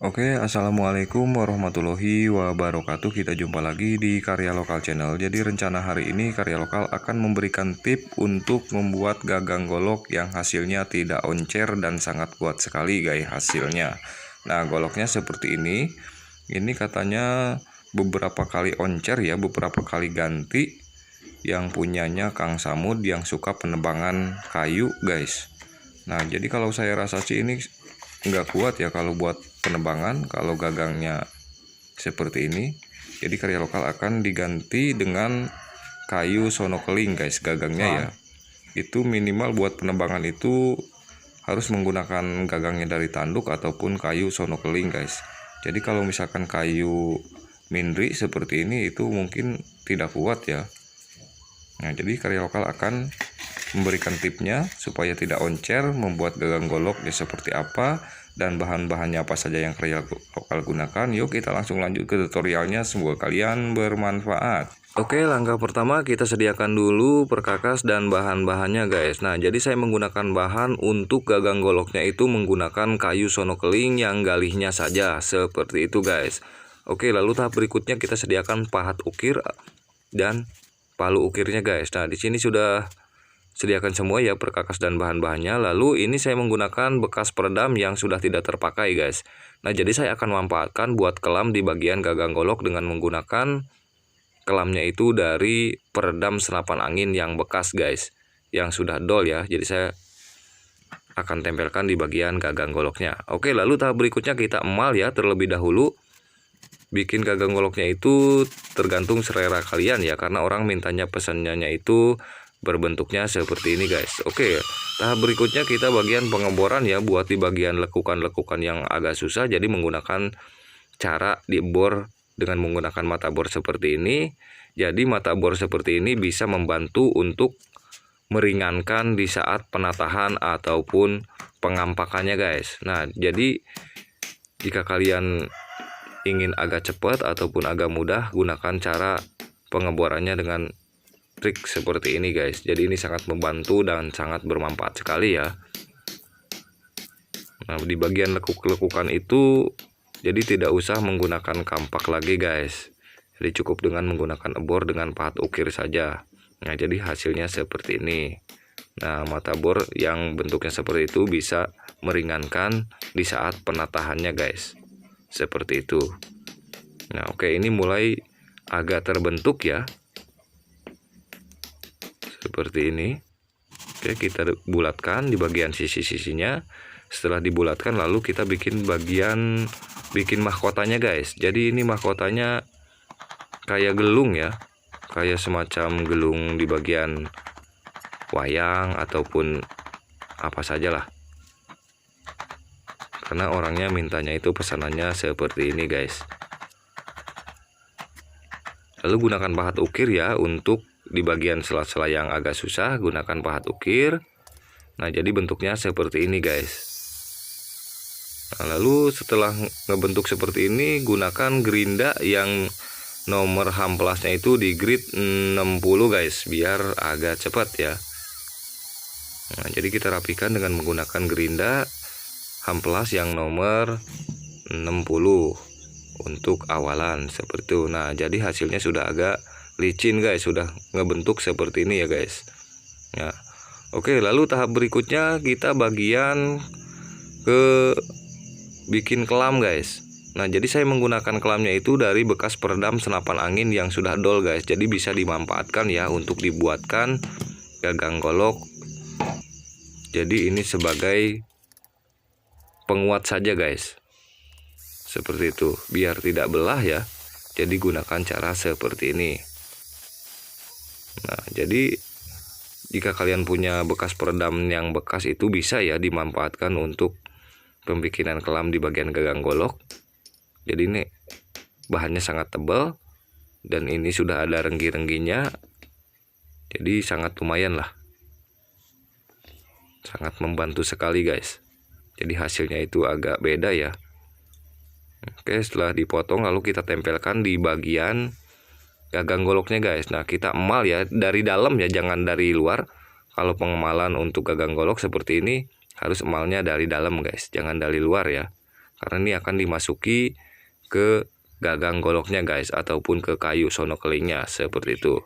Oke, assalamualaikum warahmatullahi wabarakatuh. Kita jumpa lagi di Karya Lokal Channel. Jadi rencana hari ini Karya Lokal akan memberikan tip untuk membuat gagang golok yang hasilnya tidak oncer dan sangat kuat sekali guys hasilnya. Nah, goloknya seperti ini. Ini katanya beberapa kali oncer ya, beberapa kali ganti. Yang punyanya Kang Samud yang suka penebangan kayu guys. Nah, jadi kalau saya rasa sih ini nggak kuat ya kalau buat penebangan, kalau gagangnya seperti ini. Jadi Karya Lokal akan diganti dengan kayu sonokeling guys gagangnya ya. Itu minimal buat penebangan itu harus menggunakan gagangnya dari tanduk ataupun kayu sonokeling guys. Jadi kalau misalkan kayu mindri seperti ini itu mungkin tidak kuat ya. Nah, jadi Karya Lokal akan memberikan tipnya supaya tidak oncer, membuat gagang golok ya seperti apa, dan bahan-bahannya apa saja yang Karya Lokal gunakan. Yuk kita langsung lanjut ke tutorialnya, semoga kalian bermanfaat. Oke, langkah pertama kita sediakan dulu perkakas dan bahan-bahannya guys. Nah, jadi saya menggunakan bahan untuk gagang goloknya itu menggunakan kayu sonokeling yang galihnya saja seperti itu guys. Oke, lalu tahap berikutnya kita sediakan pahat ukir dan palu ukirnya guys. Nah, di sini sudah sediakan semua ya perkakas dan bahan-bahannya. Lalu ini saya menggunakan bekas peredam yang sudah tidak terpakai guys. Nah, jadi saya akan memanfaatkan buat kelam di bagian gagang golok dengan menggunakan kelamnya itu dari peredam senapan angin yang bekas guys, yang sudah dol ya. Jadi saya akan tempelkan di bagian gagang goloknya. Oke, lalu tahap berikutnya kita emal ya terlebih dahulu. Bikin gagang goloknya itu tergantung selera kalian ya, karena orang mintanya pesannya itu berbentuknya seperti ini guys. Oke, tahap berikutnya kita bagian pengeboran ya, buat di bagian lekukan-lekukan yang agak susah. Jadi menggunakan cara dibor dengan menggunakan mata bor seperti ini. Jadi mata bor seperti ini bisa membantu untuk meringankan di saat penatahan ataupun pengampakannya guys. Nah, jadi jika kalian ingin agak cepat ataupun agak mudah, gunakan cara pengeborannya dengan trik seperti ini guys. Jadi ini sangat membantu dan sangat bermanfaat sekali ya. Nah, di bagian lekuk-lekukan itu jadi tidak usah menggunakan kampak lagi guys. Jadi cukup dengan menggunakan ebor dengan pahat ukir saja. Nah, jadi hasilnya seperti ini. Nah, mata bor yang bentuknya seperti itu bisa meringankan di saat penatahannya guys. Seperti itu. Nah, oke, ini mulai agak terbentuk ya. Seperti ini. Oke, kita bulatkan di bagian sisi-sisinya. Setelah dibulatkan lalu kita bikin mahkotanya guys. Jadi ini mahkotanya kayak gelung ya. Kayak semacam gelung di bagian wayang ataupun apa sajalah. Karena orangnya mintanya itu pesanannya seperti ini guys. Lalu gunakan pahat ukir ya untuk di bagian sela-sela yang agak susah, gunakan pahat ukir. Nah, jadi bentuknya seperti ini guys. Nah, lalu setelah ngebentuk seperti ini, gunakan gerinda yang nomor hamplasnya itu di grid 60 guys, biar agak cepat ya. Nah, jadi kita rapikan dengan menggunakan gerinda hamplas yang nomor 60 untuk awalan seperti itu. Nah, jadi hasilnya sudah agak licin guys, sudah ngebentuk seperti ini ya guys. Nah, oke, lalu tahap berikutnya kita bagian ke bikin kelam guys. Nah, jadi saya menggunakan kelamnya itu dari bekas peredam senapan angin yang sudah dol guys. Jadi bisa dimanfaatkan ya untuk dibuatkan gagang golok. Jadi ini sebagai penguat saja guys, seperti itu, biar tidak belah ya. Jadi gunakan cara seperti ini. Nah, jadi jika kalian punya bekas peredam yang bekas itu bisa ya dimanfaatkan untuk pembikinan kelam di bagian gagang golok. Jadi ini bahannya sangat tebal dan ini sudah ada renggi-rengginya. Jadi sangat lumayan lah, sangat membantu sekali guys. Jadi hasilnya itu agak beda ya. Oke, setelah dipotong lalu kita tempelkan di bagian gagang goloknya guys. Nah, kita emal ya dari dalam ya, jangan dari luar. Kalau pengemalan untuk gagang golok seperti ini harus emalnya dari dalam guys, jangan dari luar ya. karena ini akan dimasuki ke gagang goloknya guys, ataupun ke kayu sono kelingnya seperti itu.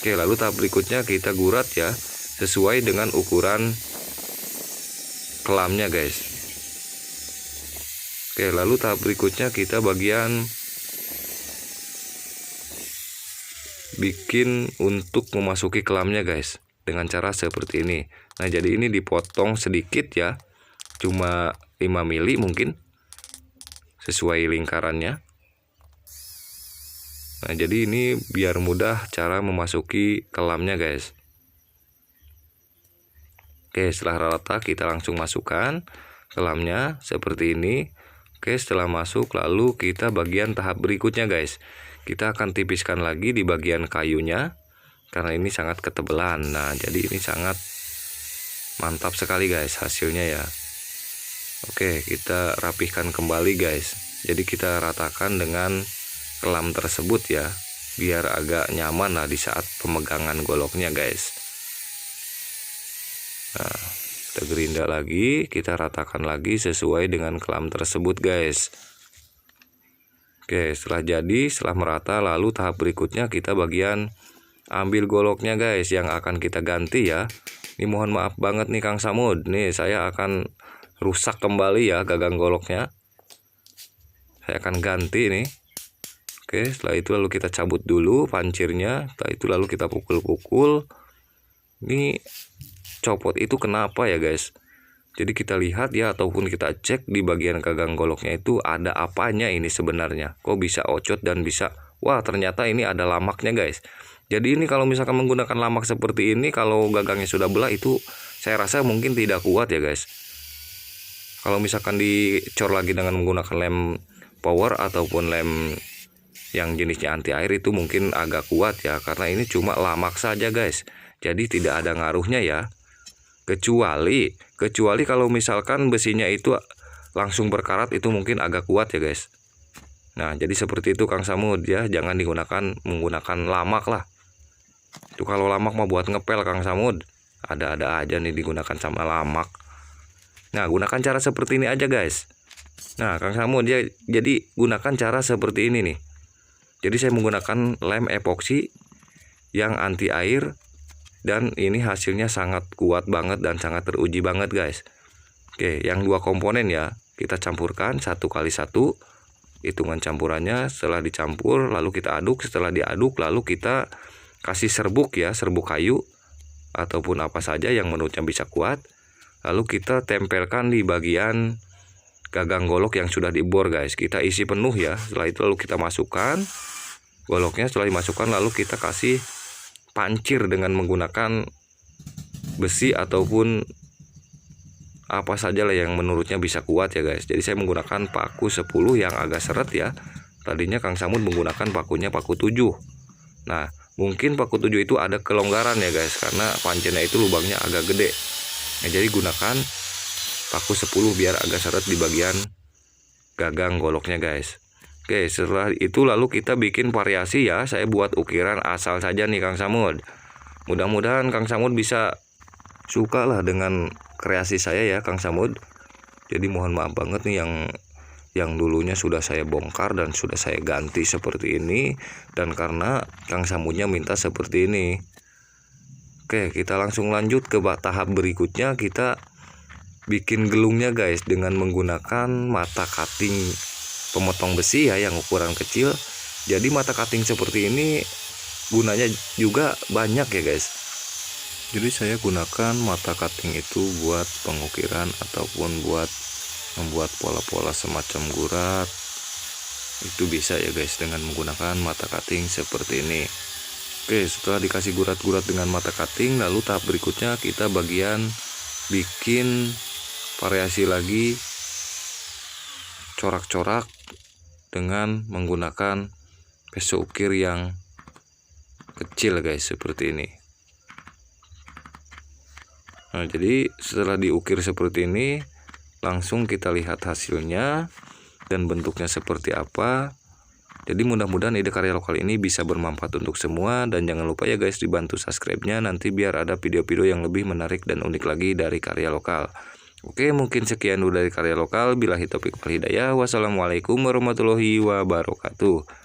Oke, lalu tahap berikutnya kita gurat ya sesuai dengan ukuran kelamnya guys. Oke, lalu tahap berikutnya kita bagian bikin untuk memasuki kelamnya guys, dengan cara seperti ini. Nah, jadi ini dipotong sedikit ya, cuma 5 mili mungkin sesuai lingkarannya. Nah, jadi ini biar mudah cara memasuki kelamnya guys. Oke, setelah rata kita langsung masukkan kelamnya seperti ini. Oke, setelah masuk lalu kita bagian tahap berikutnya guys. Kita akan tipiskan lagi di bagian kayunya karena ini sangat ketebalan. Nah, jadi ini sangat mantap sekali guys hasilnya ya. Oke, kita rapihkan kembali guys. Jadi kita ratakan dengan kelam tersebut ya, biar agak nyaman lah di saat pemegangan goloknya guys. Nah, kita gerinda lagi, kita ratakan lagi sesuai dengan kelam tersebut guys. Oke, setelah jadi, setelah merata, lalu tahap berikutnya kita bagian ambil goloknya guys yang akan kita ganti ya. Ini mohon maaf banget nih Kang Samud, nih saya akan rusak kembali ya gagang goloknya. Saya akan ganti nih. Oke, setelah itu lalu kita cabut dulu pancirnya. Setelah itu lalu kita pukul-pukul. Ini copot itu kenapa ya guys? Jadi kita lihat ya, ataupun kita cek di bagian gagang goloknya itu ada apanya ini sebenarnya. Kok bisa ocot dan bisa, wah ternyata ini ada lamaknya guys. Jadi ini kalau misalkan menggunakan lamak seperti ini, kalau gagangnya sudah belah itu saya rasa mungkin tidak kuat ya guys. Kalau misalkan dicor lagi dengan menggunakan lem power ataupun lem yang jenisnya anti air itu mungkin agak kuat ya, karena ini cuma lamak saja guys. Jadi tidak ada ngaruhnya ya. Kecuali kalau misalkan besinya itu langsung berkarat itu mungkin agak kuat ya guys. Nah, jadi seperti itu Kang Samud ya, jangan menggunakan lamak lah. Itu kalau lamak mau buat ngepel Kang Samud, ada-ada aja nih digunakan sama lamak. Nah, gunakan cara seperti ini aja guys. Nah, Kang Samud ya, jadi gunakan cara seperti ini nih. Jadi saya menggunakan lem epoksi yang anti air, dan ini hasilnya sangat kuat banget dan sangat teruji banget guys. Oke, yang dua komponen ya kita campurkan 1x1, hitungan campurannya. Setelah dicampur lalu kita aduk. Setelah diaduk lalu kita kasih serbuk ya, serbuk kayu ataupun apa saja yang menurutnya bisa kuat. Lalu kita tempelkan di bagian gagang golok yang sudah dibor guys. Kita isi penuh ya. Setelah itu lalu kita masukkan goloknya. Setelah dimasukkan lalu kita kasih pancir dengan menggunakan besi ataupun apa saja lah yang menurutnya bisa kuat ya guys. Jadi saya menggunakan paku 10 yang agak seret ya. Tadinya Kang Samud menggunakan pakunya paku 7. Nah, mungkin paku 7 itu ada kelonggaran ya guys, karena pancirnya itu lubangnya agak gede. Nah, jadi gunakan paku 10 biar agak seret di bagian gagang goloknya guys. Oke, setelah itu lalu kita bikin variasi ya. Saya buat ukiran asal saja nih Kang Samud. Mudah-mudahan Kang Samud bisa suka lah dengan kreasi saya ya Kang Samud. Jadi mohon maaf banget nih yang dulunya sudah saya bongkar dan sudah saya ganti seperti ini, dan karena Kang Samudnya minta seperti ini. Oke, kita langsung lanjut ke tahap berikutnya. Kita bikin gelungnya guys dengan menggunakan mata cutting pemotong besi ya yang ukuran kecil. Jadi mata cutting seperti ini gunanya juga banyak ya guys. Jadi saya gunakan mata cutting itu buat pengukiran ataupun buat membuat pola-pola semacam gurat. Itu bisa ya guys dengan menggunakan mata cutting seperti ini. Oke, setelah dikasih gurat-gurat dengan mata cutting, lalu tahap berikutnya kita bagian bikin variasi lagi, corak-corak dengan menggunakan peso ukir yang kecil guys seperti ini. Nah, jadi setelah diukir seperti ini langsung kita lihat hasilnya dan bentuknya seperti apa. Jadi mudah-mudahan ide karya lokal ini bisa bermanfaat untuk semua, dan jangan lupa ya guys dibantu subscribe-nya nanti biar ada video-video yang lebih menarik dan unik lagi dari karya lokal. Oke, mungkin sekian dulu dari karya lokal. Billahi taufik wal hidayah. Wassalamualaikum warahmatullahi wabarakatuh.